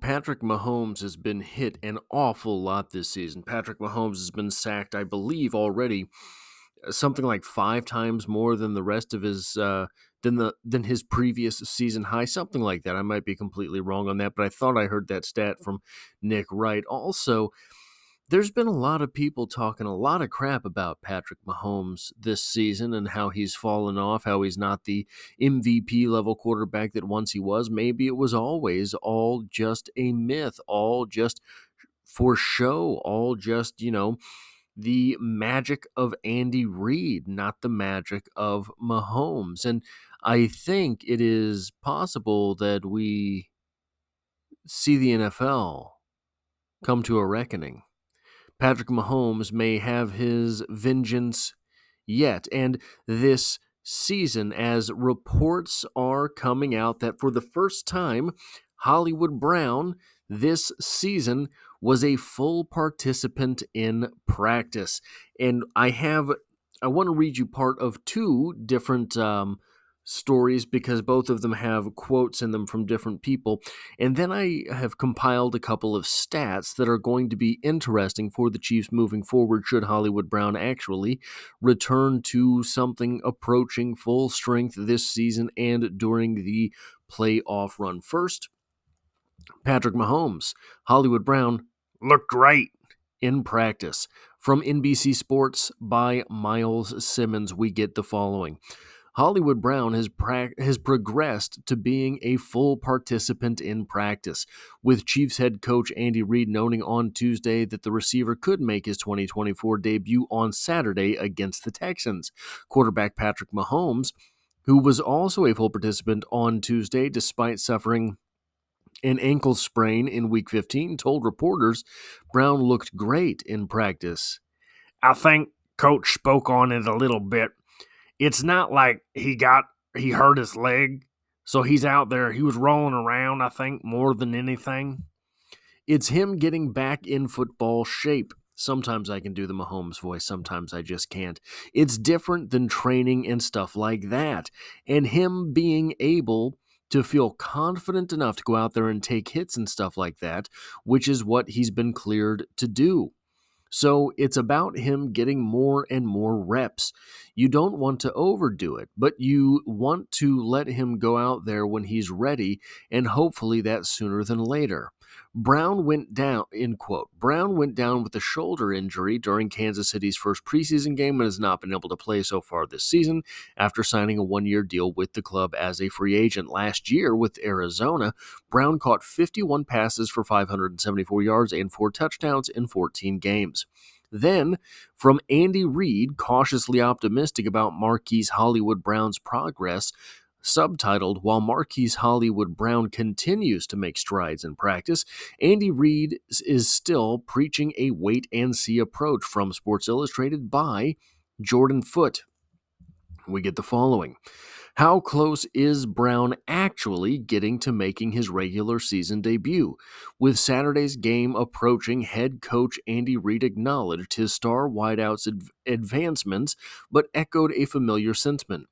Patrick Mahomes has been hit an awful lot this season. Patrick Mahomes has been sacked, I believe, already something like 5 times more than the rest of his than his previous season high, something like that. I might be completely wrong on that, but I thought I heard that stat from Nick Wright. Also, there's been a lot of people talking a lot of crap about Patrick Mahomes this season and how he's fallen off, how he's not the MVP level quarterback that once he was. Maybe it was always all just a myth, all just for show, all just, the magic of Andy Reid, not the magic of Mahomes. And I think it is possible that we see the NFL come to a reckoning. Patrick Mahomes may have his vengeance yet. And this season, as reports are coming out that for the first time, Hollywood Brown this season was a full participant in practice. And I want to read you part of two different stories because both of them have quotes in them from different people. And then I have compiled a couple of stats that are going to be interesting for the Chiefs moving forward should Hollywood Brown actually return to something approaching full strength this season and during the playoff run. First, Patrick Mahomes. Hollywood Brown looked great in practice. From NBC Sports by Miles Simmons, we get the following. Hollywood Brown has progressed to being a full participant in practice, with Chiefs head coach Andy Reid noting on Tuesday that the receiver could make his 2024 debut on Saturday against the Texans. Quarterback Patrick Mahomes, who was also a full participant on Tuesday despite suffering an ankle sprain in Week 15, told reporters Brown looked great in practice. I think Coach spoke on it a little bit. It's not like he hurt his leg, so he's out there. He was rolling around, I think, more than anything. It's him getting back in football shape. Sometimes I can do the Mahomes voice, sometimes I just can't. It's different than training and stuff like that. And him being able to feel confident enough to go out there and take hits and stuff like that, which is what he's been cleared to do. So it's about him getting more and more reps. You don't want to overdo it, but you want to let him go out there when he's ready, and hopefully that's sooner than later. Brown went down, end quote. Brown went down with a shoulder injury during Kansas City's first preseason game and has not been able to play so far this season after signing a one-year deal with the club as a free agent. Last year with Arizona, Brown caught 51 passes for 574 yards and 4 touchdowns in 14 games. Then, from Andy Reid, cautiously optimistic about Marquise Hollywood Brown's progress, subtitled, "While Marquise Hollywood Brown continues to make strides in practice, Andy Reid is still preaching a wait-and-see approach," from Sports Illustrated by Jordan Foote. We get the following. How close is Brown actually getting to making his regular season debut? With Saturday's game approaching, head coach Andy Reid acknowledged his star wideout's advancements, but echoed a familiar sentiment.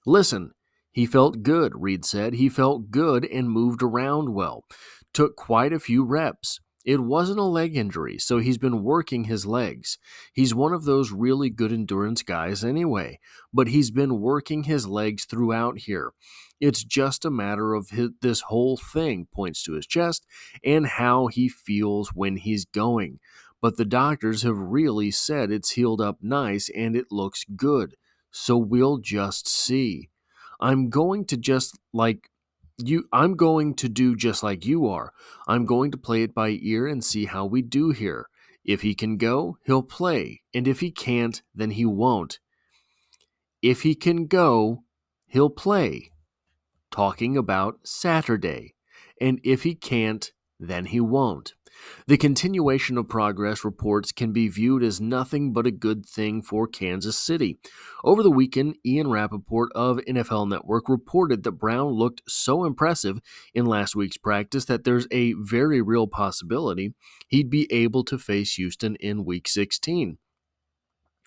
"Listen, he felt good," Reid said. "He felt good and moved around well. Took quite a few reps. It wasn't a leg injury, so he's been working his legs. He's one of those really good endurance guys anyway, but he's been working his legs throughout here. It's just a matter of this whole thing," points to his chest, "and how he feels when he's going. But the doctors have really said it's healed up nice and it looks good. So we'll just see. I'm going to do just like you are. I'm going to play it by ear and see how we do here. If he can go, he'll play, and if he can't, then he won't. If he can go, he'll play," talking about Saturday, "and if he can't, then he won't." The continuation of progress reports can be viewed as nothing but a good thing for Kansas City. Over the weekend, Ian Rappaport of NFL Network reported that Brown looked so impressive in last week's practice that there's a very real possibility he'd be able to face Houston in Week 16.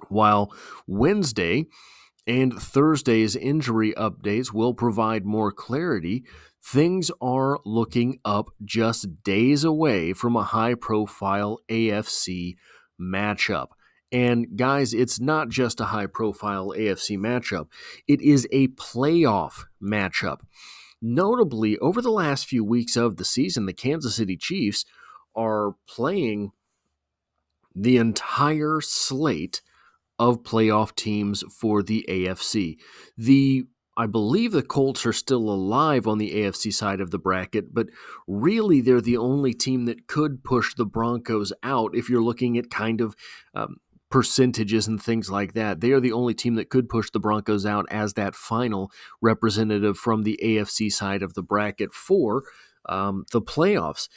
While Wednesday and Thursday's injury updates will provide more clarity, things are looking up just days away from a high-profile AFC matchup. And guys, it's not just a high-profile AFC matchup. It is a playoff matchup. Notably, over the last few weeks of the season, the Kansas City Chiefs are playing the entire slate of playoff teams for the AFC. I believe the Colts are still alive on the AFC side of the bracket, but really they're the only team that could push the Broncos out if you're looking at kind of percentages and things like that. They are the only team that could push the Broncos out as that final representative from the AFC side of the bracket for the playoffs.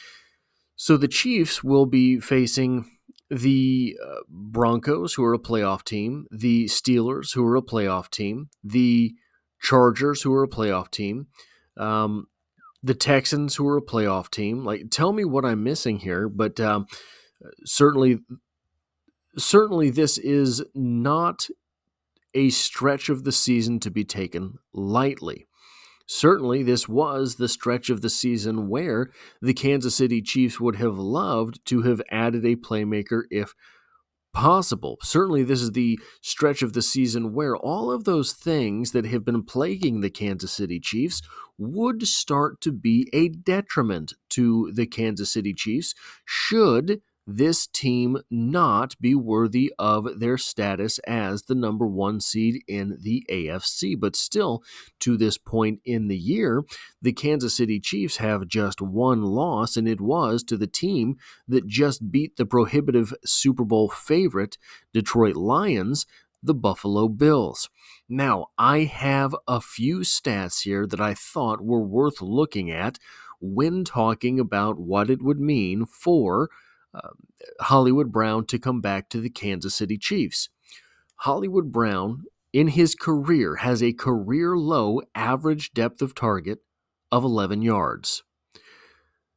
So the Chiefs will be facing the Broncos, who are a playoff team, the Steelers, who are a playoff team, the Chargers, who are a playoff team, the Texans, who are a playoff team. Like, tell me what I'm missing here, but certainly this is not a stretch of the season to be taken lightly. Certainly, this was the stretch of the season where the Kansas City Chiefs would have loved to have added a playmaker if possible. Certainly, this is the stretch of the season where all of those things that have been plaguing the Kansas City Chiefs would start to be a detriment to the Kansas City Chiefs should this team not be worthy of their status as the number one seed in the AFC. But still, to this point in the year, the Kansas City Chiefs have just one loss, and it was to the team that just beat the prohibitive Super Bowl favorite Detroit Lions, the Buffalo Bills. Now, I have a few stats here that I thought were worth looking at when talking about what it would mean for Hollywood Brown to come back to the Kansas City Chiefs. Hollywood Brown, in his career, has a career-low average depth of target of 11 yards.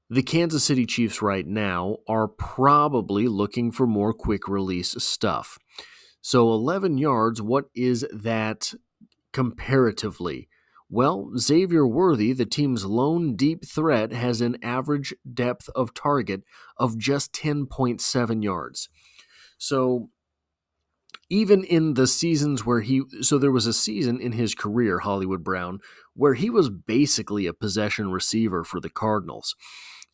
The Kansas City Chiefs right now are probably looking for more quick-release stuff. So 11 yards, what is that comparatively? Well, Xavier Worthy, the team's lone deep threat, has an average depth of target of just 10.7 yards. So even in the seasons where there was a season in his career, Hollywood Brown, where he was basically a possession receiver for the Cardinals.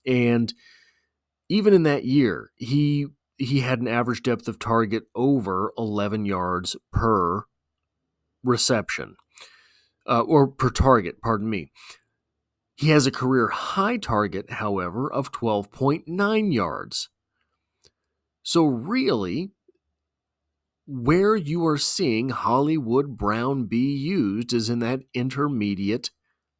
And even in that year, he had an average depth of target over 11 yards per reception. Or per target, pardon me. He has a career high target, however, of 12.9 yards. So really, where you are seeing Hollywood Brown be used is in that intermediate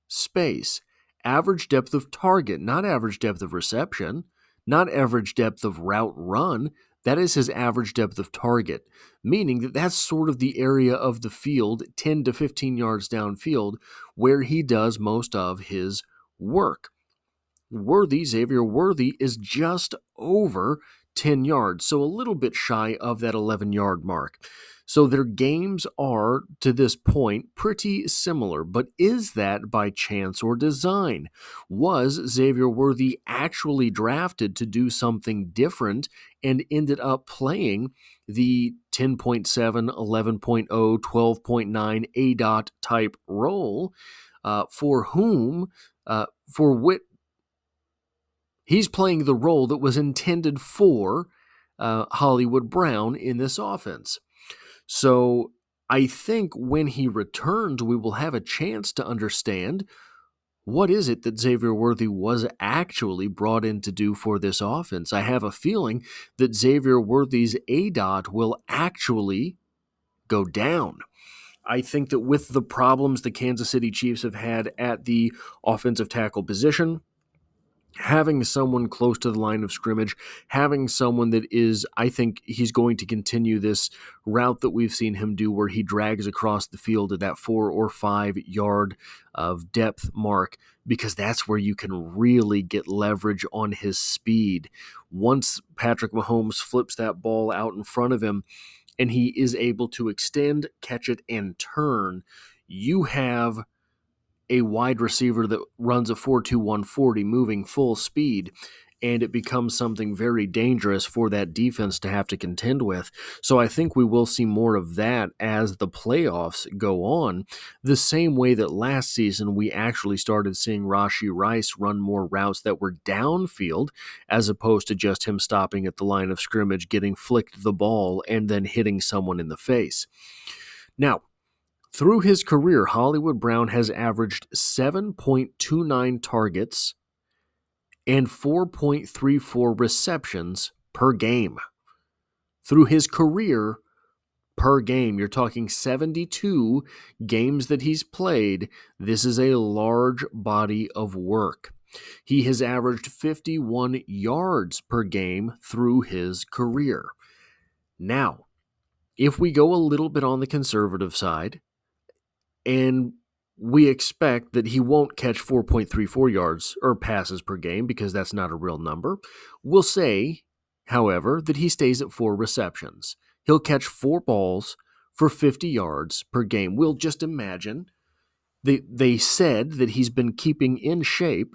space. Average depth of target, not average depth of reception, not average depth of route run. That is his average depth of target, meaning that that's sort of the area of the field, 10 to 15 yards downfield, where he does most of his work. Xavier Worthy, is just over 10 yards, so a little bit shy of that 11-yard mark. So their games are, to this point, pretty similar, but is that by chance or design? Was Xavier Worthy actually drafted to do something different and ended up playing the 10.7, 11.0, 12.9 ADOT type role for which he's playing the role that was intended for Hollywood Brown in this offense? So I think when he returns, we will have a chance to understand what is it that Xavier Worthy was actually brought in to do for this offense. I have a feeling that Xavier Worthy's ADOT will actually go down. I think that with the problems the Kansas City Chiefs have had at the offensive tackle position, having someone close to the line of scrimmage, having someone that is, I think he's going to continue this route that we've seen him do where he drags across the field at that 4 or 5 yard of depth mark, because that's where you can really get leverage on his speed. Once Patrick Mahomes flips that ball out in front of him and he is able to extend, catch it, and turn, you have a wide receiver that runs a 4.21 40 moving full speed, and it becomes something very dangerous for that defense to have to contend with. So I think we will see more of that as the playoffs go on, the same way that last season we actually started seeing Rashee Rice run more routes that were downfield as opposed to just him stopping at the line of scrimmage, getting flicked the ball, and then hitting someone in the face. Now, through his career, Hollywood Brown has averaged 7.29 targets and 4.34 receptions per game. Through his career, per game, you're talking 72 games that he's played. This is a large body of work. He has averaged 51 yards per game through his career. Now, if we go a little bit on the conservative side, and we expect that he won't catch 4.34 yards or passes per game because that's not a real number. We'll say, however, that he stays at 4 receptions. He'll catch 4 balls for 50 yards per game. We'll just imagine they said that he's been keeping in shape.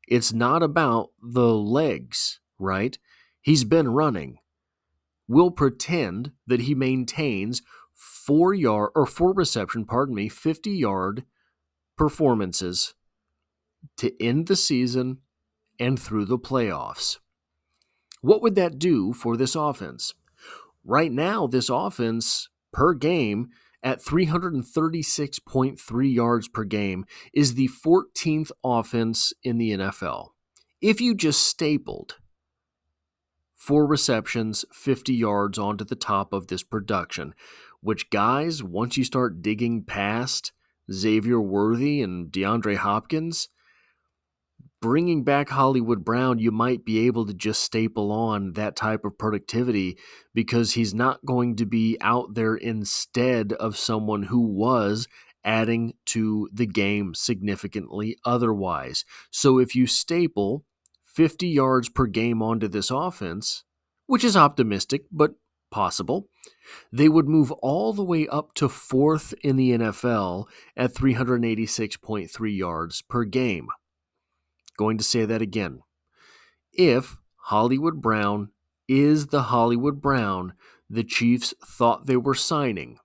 It's not about the legs, right? He's been running. We'll pretend that he maintains 4 reception, 50-yard performances to end the season and through the playoffs. What would that do for this offense? Right now, this offense per game at 336.3 yards per game is the 14th offense in the NFL. If you just stapled 4 receptions, 50 yards onto the top of this production, which, guys, once you start digging past Xavier Worthy and DeAndre Hopkins, bringing back Hollywood Brown, you might be able to just staple on that type of productivity because he's not going to be out there instead of someone who was adding to the game significantly otherwise. So if you staple 50 yards per game onto this offense, which is optimistic but possible, they would move all the way up to 4th in the NFL at 386.3 yards per game. Going to say that again. If Hollywood Brown is the Hollywood Brown the Chiefs thought they were signing,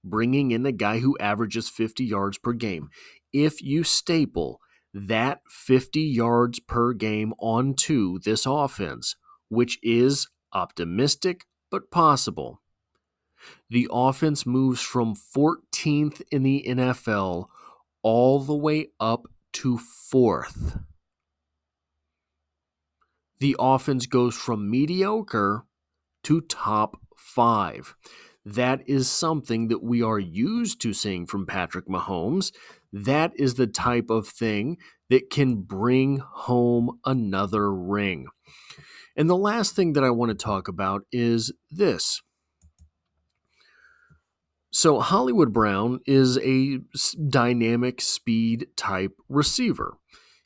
bringing in a guy who averages 50 yards per game, if you staple that 50 yards per game onto this offense, which is optimistic but possible, the offense moves from 14th in the NFL all the way up to 4th. The offense goes from mediocre to top 5. That is something that we are used to seeing from Patrick Mahomes. That is the type of thing that can bring home another ring. And the last thing that I want to talk about is this. So Hollywood Brown is a dynamic speed type receiver.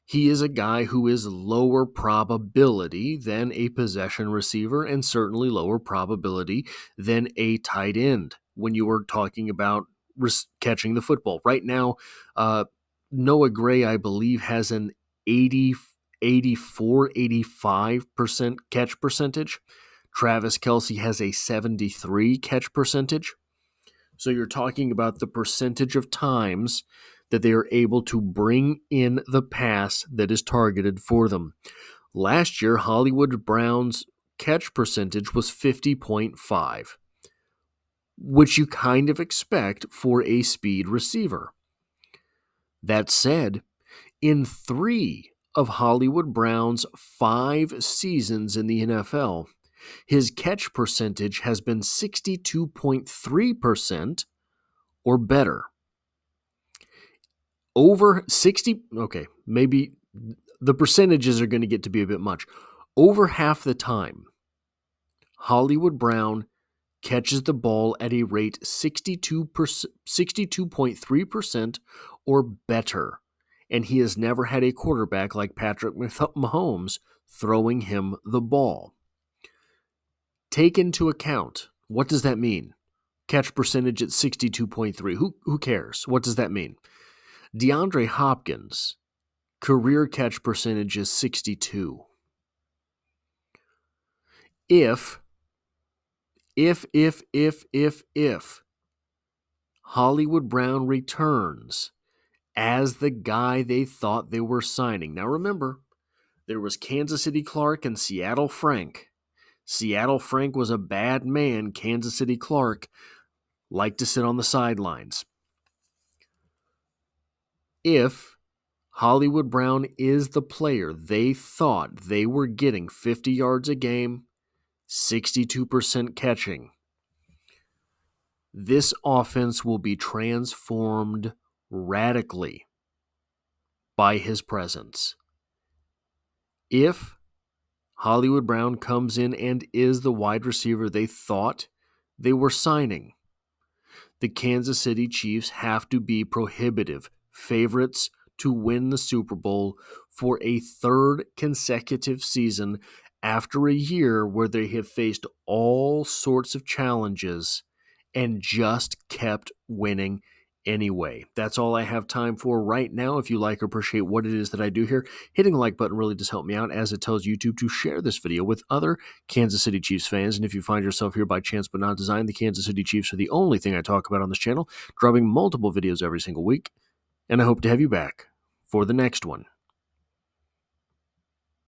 He is a guy who is lower probability than a possession receiver and certainly lower probability than a tight end when you were talking about catching the football. Right now, Noah Gray, I believe, has an 85% catch percentage. Travis Kelce has a 73 catch percentage. So you're talking about the percentage of times that they are able to bring in the pass that is targeted for them. Last year, Hollywood Brown's catch percentage was 50.5, which you kind of expect for a speed receiver. That said, in 3 of Hollywood Brown's 5 seasons in the NFL, his catch percentage has been 62.3% or better. Over 60, okay, maybe the percentages are going to get to be a bit much. Over half the time, Hollywood Brown catches the ball at a rate 62.3% or better, and he has never had a quarterback like Patrick Mahomes throwing him the ball. Take into account, what does that mean? Catch percentage at 62.3. Who cares? What does that mean? DeAndre Hopkins, career catch percentage is 62. If Hollywood Brown returns as the guy they thought they were signing. Now remember, there was Kansas City Clark and Seattle Frank. Seattle Frank was a bad man. Kansas City Clark liked to sit on the sidelines. If Hollywood Brown is the player they thought they were getting, 50 yards a game, 62% catching, this offense will be transformed radically by his presence. If Hollywood Brown comes in and is the wide receiver they thought they were signing, the Kansas City Chiefs have to be prohibitive favorites to win the Super Bowl for a third consecutive season after a year where they have faced all sorts of challenges and just kept winning anyway. That's all I have time for right now. If you like or appreciate what it is that I do here, hitting the like button really does help me out, as it tells YouTube to share this video with other Kansas City Chiefs fans. And if you find yourself here by chance but not design, the Kansas City Chiefs are the only thing I talk about on this channel, dropping multiple videos every single week. And I hope to have you back for the next one.